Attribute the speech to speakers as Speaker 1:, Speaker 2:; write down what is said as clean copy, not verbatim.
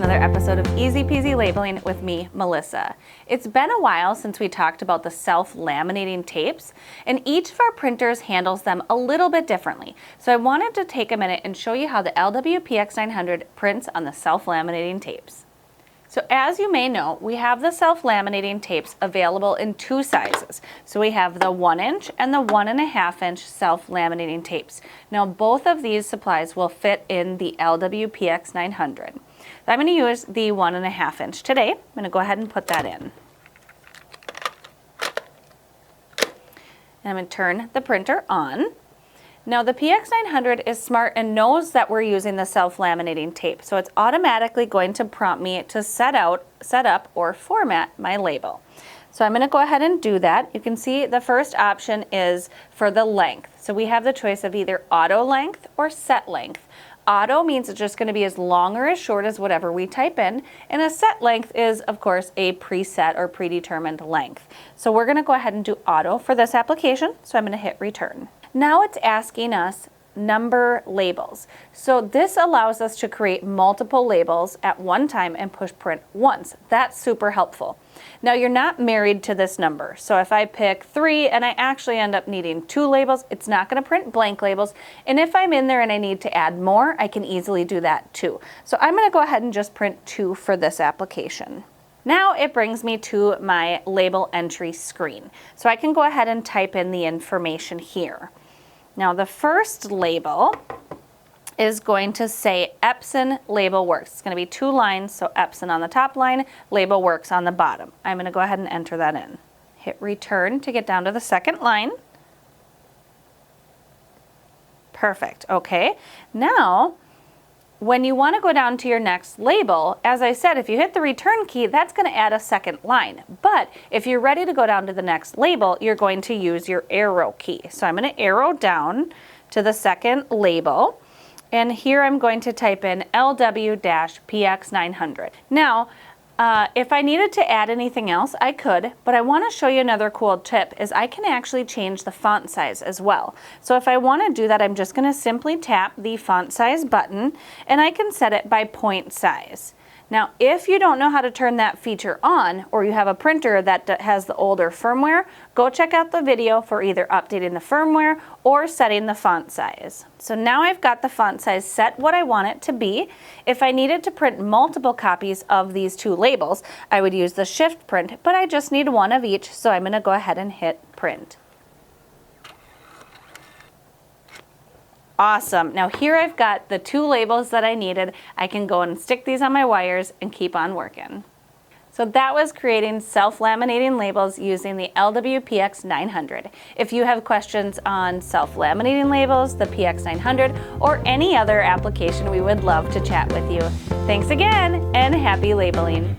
Speaker 1: another episode of Easy Peasy Labeling with me, Melissa. It's been a while since we talked about the self-laminating tapes, and each of our printers handles them a little bit differently. So I wanted to take a minute and show you how the LW-PX900 prints on the self-laminating tapes. So as you may know, we have the self-laminating tapes available in two sizes. So we have the 1-inch and the 1.5-inch self-laminating tapes. Now both of these supplies will fit in the LW-PX900. So I'm going to use the 1.5-inch today. I'm going to go ahead and put that in. And I'm going to turn the printer on. Now the PX900 is smart and knows that we're using the self-laminating tape, so it's automatically going to prompt me to set up, or format my label. So I'm going to go ahead and do that. You can see the first option is for the length. So we have the choice of either auto length or set length. Auto means it's just going to be as long or as short as whatever we type in, and a set length is, of course, a preset or predetermined length. So we're going to go ahead and do auto for this application, so I'm going to hit return. Now it's asking us number labels. So this allows us to create multiple labels at one time and push print once. That's super helpful. Now you're not married to this number. So if I pick 3 and I actually end up needing 2 labels, it's not going to print blank labels. And if I'm in there and I need to add more, I can easily do that too. So I'm going to go ahead and just print 2 for this application. Now it brings me to my label entry screen. So I can go ahead and type in the information here. Now the first label is going to say Epson LabelWorks. It's going to be 2 lines, so Epson on the top line, LabelWorks on the bottom. I'm going to go ahead and enter that in. Hit return to get down to the second line. Perfect. Okay. Now, when you want to go down to your next label, as I said, if you hit the return key, that's going to add a second line. But if you're ready to go down to the next label, you're going to use your arrow key. So I'm going to arrow down to the second label. And here I'm going to type in LW-PX900. Now, if I needed to add anything else, I could, but I want to show you another cool tip is I can actually change the font size as well. So if I want to do that, I'm just going to simply tap the font size button and I can set it by point size. Now, if you don't know how to turn that feature on, or you have a printer that has the older firmware, go check out the video for either updating the firmware or setting the font size. So now I've got the font size set what I want it to be. If I needed to print multiple copies of these 2 labels, I would use the shift print, but I just need 1 of each, so I'm going to go ahead and hit print. Awesome. Now here I've got the 2 labels that I needed. I can go and stick these on my wires and keep on working. So that was creating self-laminating labels using the LW-PX900. If you have questions on self-laminating labels, the PX900, or any other application, we would love to chat with you. Thanks again, and happy labeling.